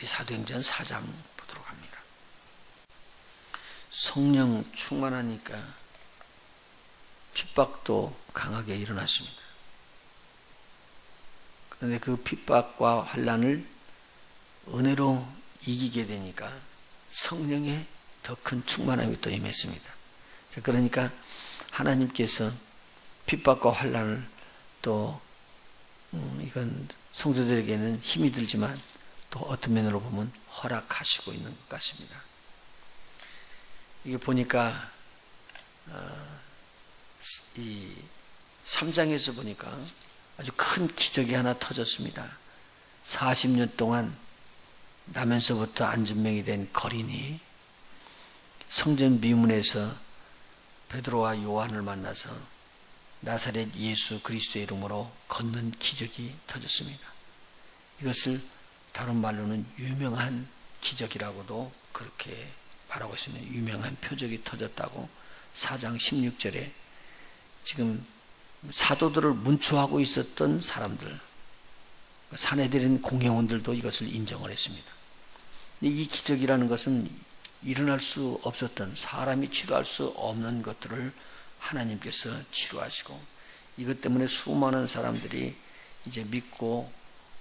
사도행전 4장 보도록 합니다. 성령 충만하니까 핍박도 강하게 일어났습니다. 그런데 그 핍박과 환난을 은혜로 이기게 되니까 성령의 더 큰 충만함이 또 임했습니다. 자, 그러니까 하나님께서 핍박과 환난을 또 이건 성도들에게는 힘이 들지만 또 어떤 면으로 보면 허락하시고 있는 것 같습니다. 이게 보니까 이 3장에서 보니까 아주 큰 기적이 하나 터졌습니다. 40년 동안 나면서부터 안진병이 된 거린이 성전 미문에서 베드로와 요한을 만나서 나사렛 예수 그리스도의 이름으로 걷는 기적이 터졌습니다. 이것을 다른 말로는 유명한 기적이라고도 그렇게 말하고 있습니다. 유명한 표적이 터졌다고 4장 16절에 지금 사도들을 문초하고 있었던 사람들, 사내들인 공회원들도 이것을 인정을 했습니다. 이 기적이라는 것은 일어날 수 없었던, 사람이 치료할 수 없는 것들을 하나님께서 치료하시고, 이것 때문에 수많은 사람들이 이제 믿고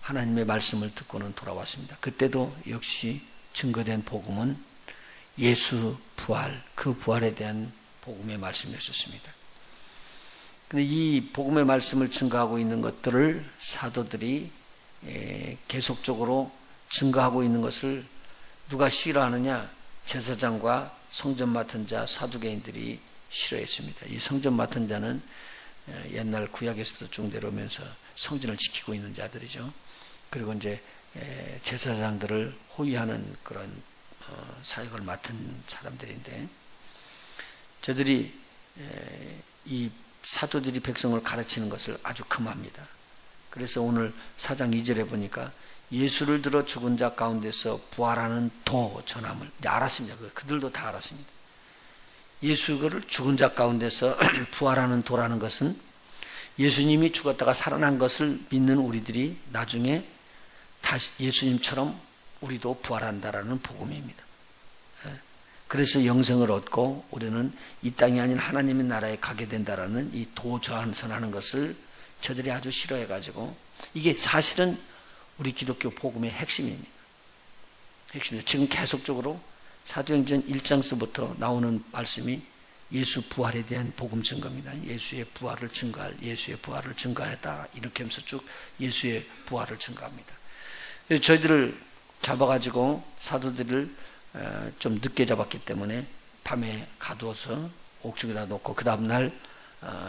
하나님의 말씀을 듣고는 돌아왔습니다. 그때도 역시 증거된 복음은 예수 부활, 그 부활에 대한 복음의 말씀이었습니다. 그런데 이 복음의 말씀을 증거하고 있는 것들을 사도들이 계속적으로 증거하고 있는 것을 누가 싫어하느냐? 제사장과 성전 맡은 자, 사두개인들이 싫어했습니다. 이 성전 맡은 자는 옛날 구약에서부터 쭉 내려오면서 성전을 지키고 있는 자들이죠. 그리고 이제 제사장들을 호위하는 그런 사역을 맡은 사람들인데, 저들이 이 사도들이 백성을 가르치는 것을 아주 금합니다. 그래서 오늘 4장 2절에 보니까 예수를 들어 죽은 자 가운데서 부활하는 도 전함을 알았습니다. 그들도 다 알았습니다. 예수를 죽은 자 가운데서 부활하는 도라는 것은 예수님이 죽었다가 살아난 것을 믿는 우리들이 나중에 다시 예수님처럼 우리도 부활한다라는 복음입니다. 그래서 영생을 얻고 우리는 이 땅이 아닌 하나님의 나라에 가게 된다라는 이 도전하는 것을 저들이 아주 싫어해가지고, 이게 사실은 우리 기독교 복음의 핵심입니다. 핵심입니다. 지금 계속적으로 사도행전 1장서부터 나오는 말씀이 예수 부활에 대한 복음 증거입니다. 예수의 부활을 증거할, 예수의 부활을 증거했다. 이렇게 하면서 쭉 예수의 부활을 증거합니다. 그래서 저희들을 잡아가지고 사도들을 좀 늦게 잡았기 때문에 밤에 가두어서 옥중에다 놓고 그 다음날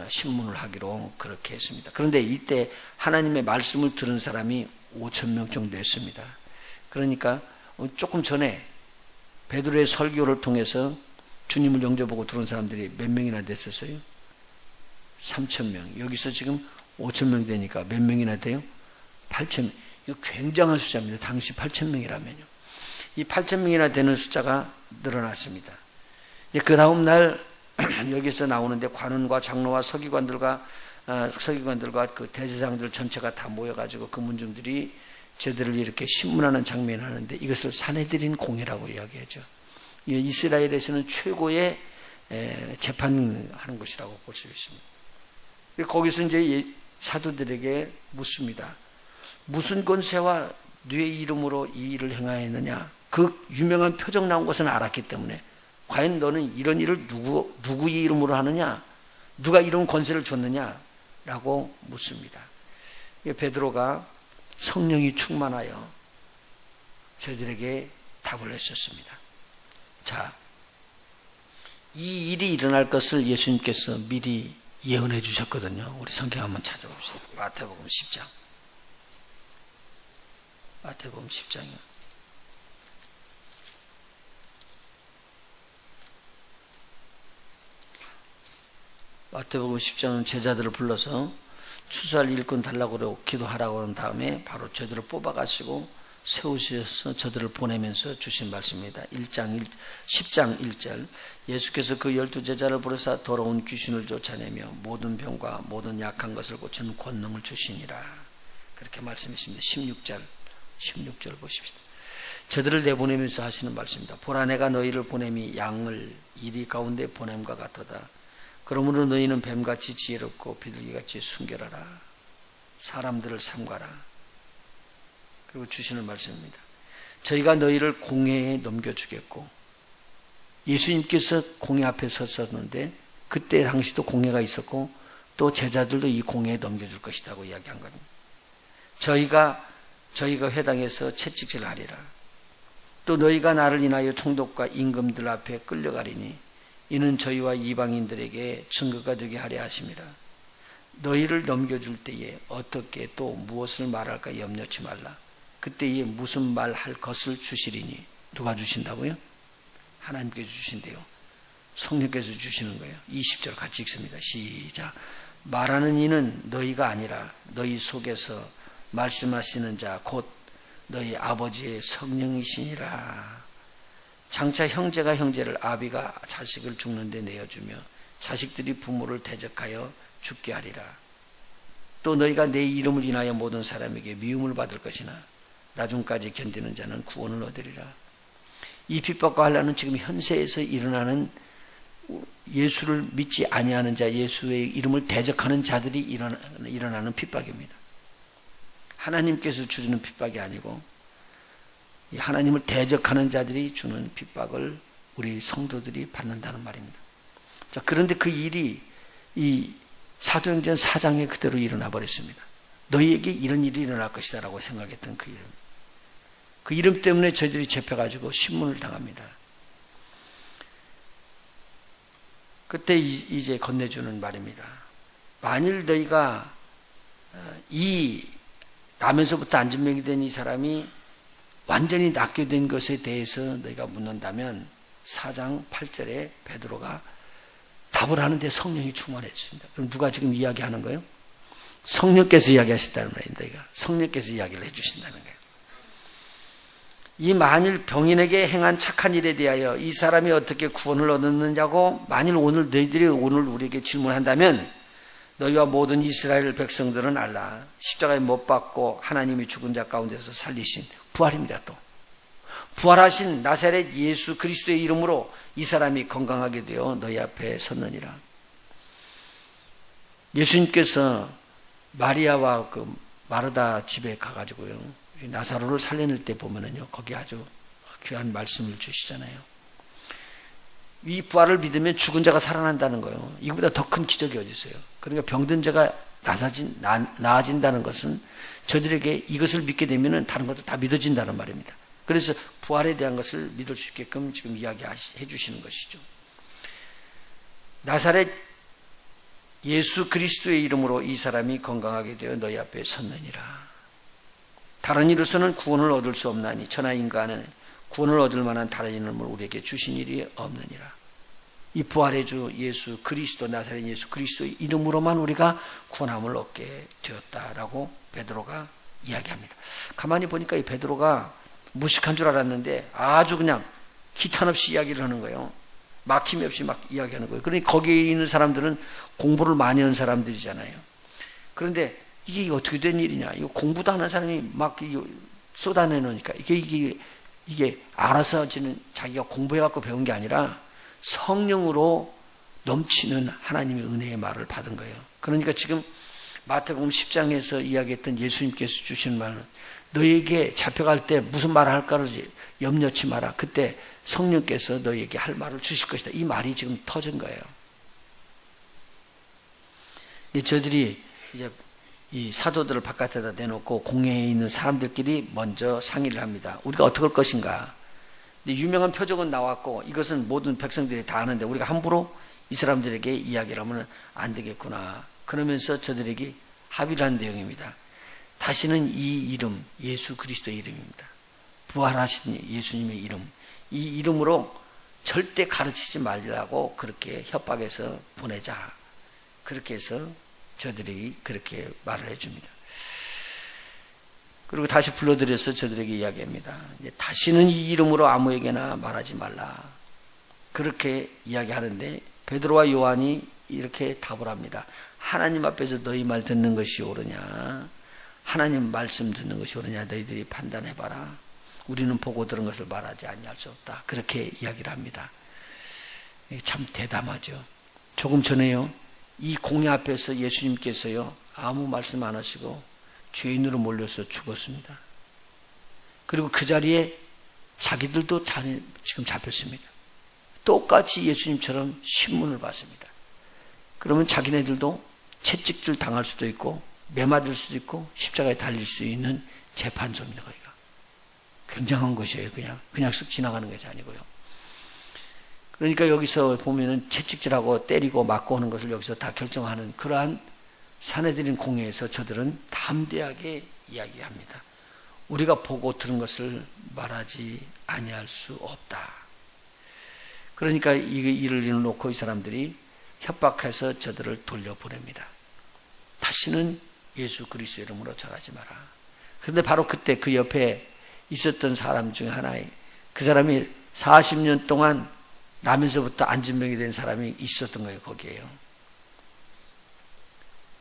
신문을 하기로 그렇게 했습니다. 그런데 이때 하나님의 말씀을 들은 사람이 5,000명 정도 됐습니다. 그러니까 조금 전에 베드로의 설교를 통해서 주님을 영접하고 들어온 사람들이 몇 명이나 됐었어요? 3,000명. 여기서 지금 5,000명 되니까 몇 명이나 돼요? 8,000명. 이거 굉장한 숫자입니다. 당시 8,000명이라면요. 이 8,000명이나 되는 숫자가 늘어났습니다. 그 다음 날 여기서 나오는데 관원과 장로와 서기관들과 그 대제사장들 전체가 다 모여가지고 그 문중들이 저들을 이렇게 신문하는 장면을 하는데, 이것을 사내들인 공회라고 이야기하죠. 이스라엘에서는 최고의 재판하는 것이라고 볼 수 있습니다. 거기서 이제 사도들에게 묻습니다. 무슨 권세와 네 이름으로 이 일을 행하였느냐? 그 유명한 표적 나온 것은 알았기 때문에 과연 너는 이런 일을 누구의 이름으로 하느냐? 누가 이런 권세를 줬느냐? 라고 묻습니다. 베드로가 성령이 충만하여 저희들에게 답을 했었습니다. 자, 이 일이 일어날 것을 예수님께서 미리 예언해 주셨거든요. 우리 성경 한번 찾아봅시다. 마태복음 10장. 마태복음 10장이요. 마태복음 10장은 제자들을 불러서 추수할 일꾼 달라고 기도하라고 한 다음에 바로 저들을 뽑아가시고 세우셔서 저들을 보내면서 주신 말씀입니다. 10장 1절 예수께서 그 12제자를 부르사 더러운 귀신을 쫓아내며 모든 병과 모든 약한 것을 고치는 권능을 주시니라. 그렇게 말씀하십니다. 16절 보십시다. 저들을 내보내면서 하시는 말씀입니다. 보라 내가 너희를 보냄이 양을 이리 가운데 보냄과 같도다. 그러므로 너희는 뱀같이 지혜롭고 비둘기같이 순결하라. 사람들을 삼가라. 그리고 주시는 말씀입니다. 저희가 너희를 공회에 넘겨주겠고, 예수님께서 공회 앞에 섰었는데 그때 당시도 공회가 있었고 또 제자들도 이 공회에 넘겨줄 것이라고 이야기한 겁니다. 저희가 회당에서 채찍질을 하리라. 또 너희가 나를 인하여 총독과 임금들 앞에 끌려가리니 이는 저희와 이방인들에게 증거가 되게 하려 하심이라. 너희를 넘겨줄 때에 어떻게 또 무엇을 말할까 염려치 말라. 그때에 무슨 말할 것을 주시리니. 누가 주신다고요? 하나님께서 주신대요. 성령께서 주시는 거예요. 20절 같이 읽습니다. 시작. 말하는 이는 너희가 아니라 너희 속에서 말씀하시는 자 곧 너희 아버지의 성령이시니라. 장차 형제가 형제를, 아비가 자식을 죽는데 내어주며 자식들이 부모를 대적하여 죽게 하리라. 또 너희가 내 이름을 인하여 모든 사람에게 미움을 받을 것이나 나중까지 견디는 자는 구원을 얻으리라. 이 핍박과 환난은 지금 현세에서 일어나는 예수를 믿지 아니하는 자, 예수의 이름을 대적하는 자들이 일어나는 핍박입니다. 하나님께서 주시는 핍박이 아니고 하나님을 대적하는 자들이 주는 핍박을 우리 성도들이 받는다는 말입니다. 자, 그런데 그 일이 이 사도행전 4장에 그대로 일어나 버렸습니다. 너희에게 이런 일이 일어날 것이다 라고 생각했던 그 이름. 그 이름 때문에 저희들이 잡혀가지고 신문을 당합니다. 그때 이제 건네주는 말입니다. 만일 너희가 이 나면서부터 안진병이 된 이 사람이 완전히 낫게 된 것에 대해서 너희가 묻는다면 4장 8절에 베드로가 답을 하는데 성령이 충만했습니다. 그럼 누가 지금 이야기하는 거예요? 성령께서 이야기하신다는 말입니다. 성령께서 이야기를 해주신다는 거예요. 이 만일 병인에게 행한 착한 일에 대하여 이 사람이 어떻게 구원을 얻었느냐고 만일 너희들이 오늘 우리에게 질문한다면 너희와 모든 이스라엘 백성들은 알라. 십자가에 못 박고 하나님이 죽은 자 가운데서 살리신 부활입니다. 또 부활하신 나사렛 예수 그리스도의 이름으로 이 사람이 건강하게 되어 너희 앞에 섰느니라. 예수님께서 마리아와 그 마르다 집에 가가지고요, 나사로를 살려낼 때 보면은요, 거기 아주 귀한 말씀을 주시잖아요. 이 부활을 믿으면 죽은 자가 살아난다는 거예요. 이거보다 더 큰 기적이 어디 있어요? 그러니까 병든 자가 나아진다는 것은 저들에게 이것을 믿게 되면은 다른 것도 다 믿어진다는 말입니다. 그래서 부활에 대한 것을 믿을 수 있게끔 지금 이야기해 주시는 것이죠. 나사렛 예수 그리스도의 이름으로 이 사람이 건강하게 되어 너희 앞에 섰느니라. 다른 이로서는 구원을 얻을 수 없나니 천하 인간은 구원을 얻을 만한 다른 이름을 우리에게 주신 일이 없느니라. 이 부활의 주 예수 그리스도, 나사렛 예수 그리스도의 이름으로만 우리가 구원함을 얻게 되었다라고 베드로가 이야기합니다. 가만히 보니까 이 베드로가 무식한 줄 알았는데 아주 그냥 기탄 없이 이야기를 하는 거예요. 막힘이 없이 막 이야기하는 거예요. 그러니 거기에 있는 사람들은 공부를 많이 한 사람들이잖아요. 그런데 이게 어떻게 된 일이냐? 이거 공부도 하는 사람이 막 쏟아내놓으니까 이게 알아서 자기가 공부해갖고 배운 게 아니라 성령으로 넘치는 하나님의 은혜의 말을 받은 거예요. 그러니까 지금 마태복음 10장에서 이야기했던 예수님께서 주시는 말은 너희에게 잡혀갈 때 무슨 말을 할까를 염려치 마라. 그때 성령께서 너희에게 할 말을 주실 것이다. 이 말이 지금 터진 거예요. 저들이 이제 이 사도들을 바깥에다 내놓고 공회에 있는 사람들끼리 먼저 상의를 합니다. 우리가 어떻게 할 것인가. 유명한 표적은 나왔고 이것은 모든 백성들이 다 아는데 우리가 함부로 이 사람들에게 이야기를 하면 안 되겠구나. 그러면서 저들에게 합의를 한 내용입니다. 다시는 이 이름, 예수 그리스도의 이름입니다. 부활하신 예수님의 이름, 이 이름으로 절대 가르치지 말라고 그렇게 협박해서 보내자. 그렇게 해서 저들이 그렇게 말을 해줍니다. 그리고 다시 불러들여서 저들에게 이야기합니다. 다시는 이 이름으로 아무에게나 말하지 말라. 그렇게 이야기하는데 베드로와 요한이 이렇게 답을 합니다. 하나님 앞에서 너희 말 듣는 것이 옳으냐, 하나님 말씀 듣는 것이 옳으냐, 너희들이 판단해봐라. 우리는 보고 들은 것을 말하지 아니할 수 없다. 그렇게 이야기를 합니다. 참 대담하죠. 조금 전에요, 이 공회 앞에서 예수님께서요, 아무 말씀 안 하시고 죄인으로 몰려서 죽었습니다. 그리고 그 자리에 자기들도 지금 잡혔습니다. 똑같이 예수님처럼 신문을 받습니다. 그러면 자기네들도 채찍질 당할 수도 있고 매맞을 수도 있고 십자가에 달릴 수 있는 재판소입니다. 거기가 굉장한 것이에요. 그냥 쓱 지나가는 것이 아니고요. 그러니까 여기서 보면은 채찍질하고 때리고 맞고 하는 것을 여기서 다 결정하는 그러한 사내들인 공회에서 저들은 담대하게 이야기합니다. 우리가 보고 들은 것을 말하지 아니할 수 없다. 그러니까 이 일을 놓고 이 사람들이 협박해서 저들을 돌려보냅니다. 다시는 예수 그리스도의 이름으로 절하지 마라. 그런데 바로 그때 그 옆에 있었던 사람 중에 하나에 그 사람이 40년 동안 나면서부터 안진병이 된 사람이 있었던 거예요. 거기에요.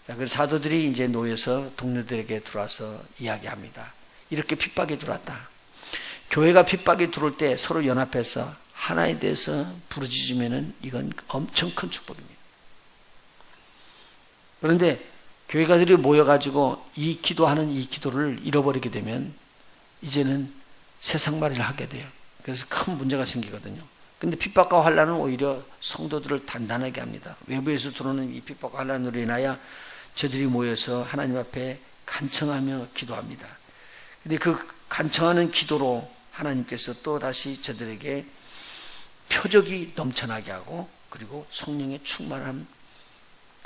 그 사도들이 이제 놓여서 동료들에게 들어와서 이야기합니다. 이렇게 핍박이 들어왔다. 교회가 핍박이 들어올 때 서로 연합해서 하나에 대해서 부르짖으면은 이건 엄청 큰 축복입니다. 그런데 교회가들이 모여가지고 이 기도를 잃어버리게 되면 이제는 세상말이를 하게 돼요. 그래서 큰 문제가 생기거든요. 근데 핍박과 환난은 오히려 성도들을 단단하게 합니다. 외부에서 들어오는 이 핍박과 환난으로 인하여 저들이 모여서 하나님 앞에 간청하며 기도합니다. 근데 그 간청하는 기도로 하나님께서 또 다시 저들에게 표적이 넘쳐나게 하고 그리고 성령의 충만함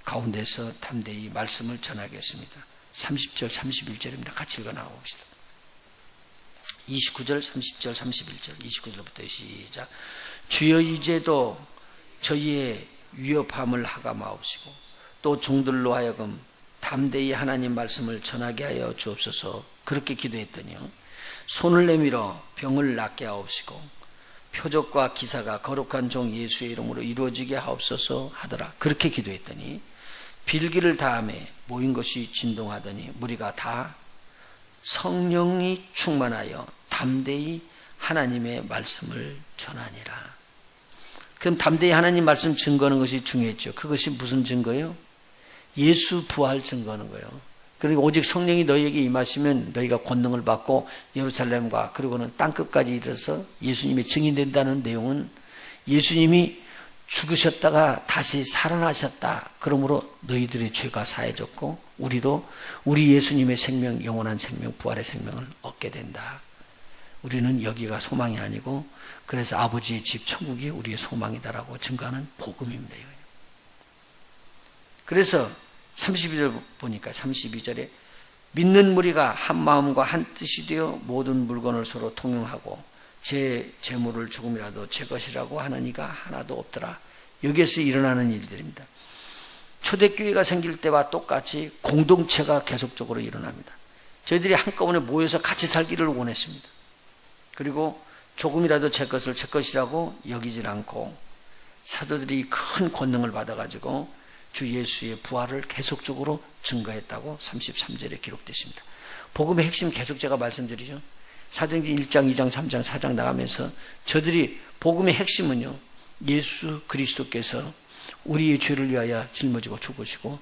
가운데서 담대히 말씀을 전하겠습니다. 30절 31절입니다. 같이 읽어 나가봅시다. 29절 30절 31절 29절부터 시작. 주여 이제도 저희의 위협함을 하감하옵시고 또 종들로 하여금 담대히 하나님 말씀을 전하게 하여 주옵소서. 그렇게 기도했더니요, 손을 내밀어 병을 낫게 하옵시고 표적과 기사가 거룩한 종 예수의 이름으로 이루어지게 하옵소서 하더라. 그렇게 기도했더니 빌기를 다음에 모인 것이 진동하더니 무리가 다 성령이 충만하여 담대히 하나님의 말씀을 전하니라. 그럼 담대히 하나님 말씀 증거하는 것이 중요했죠. 그것이 무슨 증거예요? 예수 부활 증거하는 거예요. 그리고 오직 성령이 너희에게 임하시면 너희가 권능을 받고 예루살렘과 그리고는 땅끝까지 이르러서 예수님의 증인된다는 내용은 예수님이 죽으셨다가 다시 살아나셨다. 그러므로 너희들의 죄가 사해졌고 우리도 우리 예수님의 생명, 영원한 생명, 부활의 생명을 얻게 된다. 우리는 여기가 소망이 아니고 그래서 아버지의 집 천국이 우리의 소망이다라고 증거하는 복음입니다. 그래서 32절 보니까 32절에 믿는 무리가 한 마음과 한 뜻이 되어 모든 물건을 서로 통용하고 제 재물을 조금이라도 제 것이라고 하는 이가 하나도 없더라. 여기에서 일어나는 일들입니다. 초대교회가 생길 때와 똑같이 공동체가 계속적으로 일어납니다. 저희들이 한꺼번에 모여서 같이 살기를 원했습니다. 그리고 조금이라도 제 것을 제 것이라고 여기질 않고 사도들이 큰 권능을 받아가지고 주 예수의 부활을 계속적으로 증거했다고 33절에 기록됐습니다. 복음의 핵심 계속 제가 말씀드리죠. 사도행전 1장, 2장, 3장, 4장 나가면서 저들이 복음의 핵심은요, 예수 그리스도께서 우리의 죄를 위하여 짊어지고 죽으시고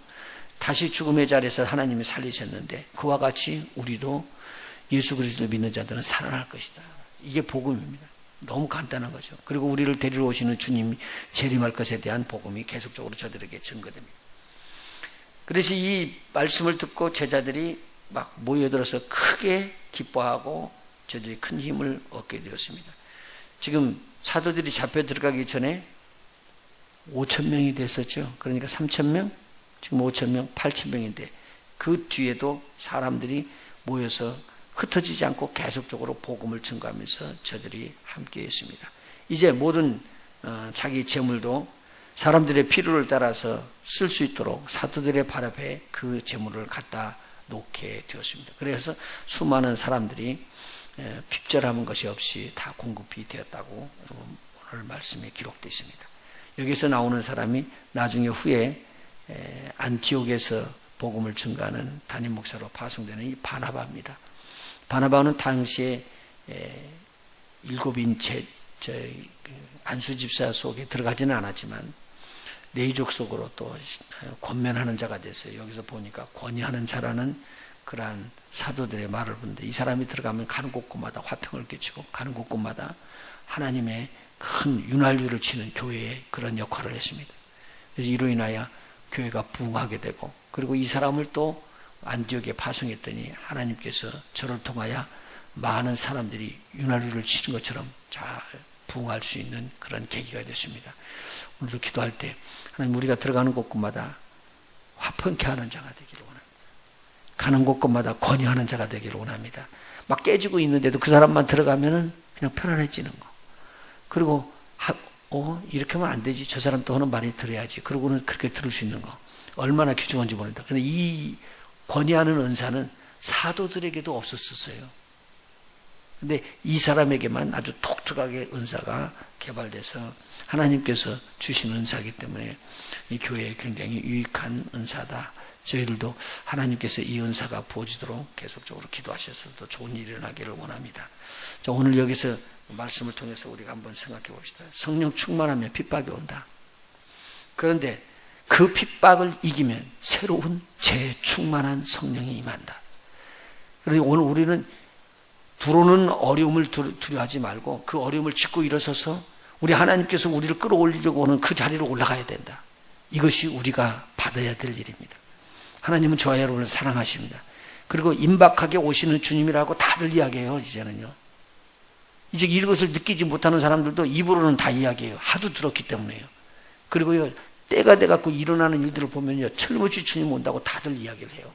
다시 죽음의 자리에서 하나님이 살리셨는데 그와 같이 우리도 예수 그리스도를 믿는 자들은 살아날 것이다. 이게 복음입니다. 너무 간단한 거죠. 그리고 우리를 데리러 오시는 주님이 재림할 것에 대한 복음이 계속적으로 저들에게 증거됩니다. 그래서 이 말씀을 듣고 제자들이 막 모여들어서 크게 기뻐하고 저들이 큰 힘을 얻게 되었습니다. 지금 사도들이 잡혀 들어가기 전에 5,000명이 됐었죠. 그러니까 3,000명, 지금 5,000명, 8,000명인데 그 뒤에도 사람들이 모여서 흩어지지 않고 계속적으로 복음을 증거하면서 저들이 함께 했습니다. 이제 모든 자기 재물도 사람들의 필요를 따라서 쓸 수 있도록 사도들의 발 앞에 그 재물을 갖다 놓게 되었습니다. 그래서 수많은 사람들이 핍절하는 것이 없이 다 공급이 되었다고 오늘 말씀에 기록되어 있습니다. 여기서 나오는 사람이 나중에 후에 안티옥에서 복음을 증거하는 담임 목사로 파송되는 이 바나바입니다. 바나바는 당시에 일곱인 안수 집사 속에 들어가지는 않았지만 레이족 속으로 또 권면하는 자가 됐어요. 여기서 보니까 권위하는 자라는 그러한 사도들의 말을 보는데 이 사람이 들어가면 가는 곳곳마다 화평을 끼치고 가는 곳곳마다 하나님의 큰 윤활유를 치는 교회의 그런 역할을 했습니다. 그래서 이로 인하여 교회가 부흥하게 되고 그리고 이 사람을 또 안디옥에 파송했더니 하나님께서 저를 통하여 많은 사람들이 윤활유를 치는 것처럼 잘 부흥할 수 있는 그런 계기가 됐습니다. 오늘도 기도할 때 하나님 우리가 들어가는 곳곳마다 화평케 하는 자가 되기를 원합니다. 가는 곳곳마다 권유하는 자가 되기를 원합니다. 막 깨지고 있는데도 그 사람만 들어가면은 그냥 편안해지는 거. 그리고 이렇게 하면 안 되지. 저 사람 또 하는 말이 들어야지. 그러고는 그렇게 들을 수 있는 거. 얼마나 귀중한지 모른다. 근데 이 권유하는 은사는 사도들에게도 없었었어요. 근데 이 사람에게만 아주 독특하게 은사가 개발돼서 하나님께서 주신 은사이기 때문에 이 교회에 굉장히 유익한 은사다. 저희들도 하나님께서 이 은사가 부어지도록 계속적으로 기도하셔서 또 좋은 일이 일어나기를 원합니다. 자, 오늘 여기서 말씀을 통해서 우리가 한번 생각해 봅시다. 성령 충만하면 핍박이 온다. 그런데 그 핍박을 이기면 새로운 재충만한 성령이 임한다. 그러니 오늘 우리는 들어오는 어려움을 두려워하지 말고 그 어려움을 짚고 일어서서 우리 하나님께서 우리를 끌어올리려고 하는 그 자리로 올라가야 된다. 이것이 우리가 받아야 될 일입니다. 하나님은 저와 여러분을 사랑하십니다. 그리고 임박하게 오시는 주님이라고 다들 이야기해요. 이제는요. 이제 이것을 느끼지 못하는 사람들도 입으로는 다 이야기해요. 하도 들었기 때문에요. 그리고요, 때가 돼갖고 일어나는 일들을 보면요, 틀림없이 주님 온다고 다들 이야기를 해요.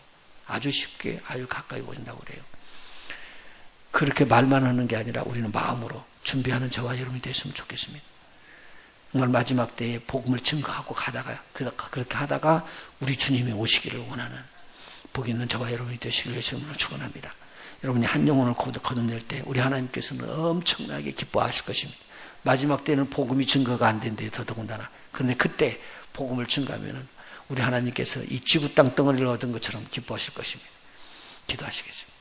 아주 쉽게, 아주 가까이 오신다고 그래요. 그렇게 말만 하는 게 아니라 우리는 마음으로 준비하는 저와 여러분이 됐으면 좋겠습니다. 정말 마지막 때에 복음을 증거하고 가다가, 그렇게 하다가 우리 주님이 오시기를 원하는 복 있는 저와 여러분이 되시기를 예수님으로 축원합니다. 여러분이 한 영혼을 거듭낼 때 우리 하나님께서는 엄청나게 기뻐하실 것입니다. 마지막 때는 복음이 증거가 안 된대요. 더더군다나. 그런데 그때 복음을 증거하면 우리 하나님께서 이 지구 땅 덩어리를 얻은 것처럼 기뻐하실 것입니다. 기도하시겠습니다.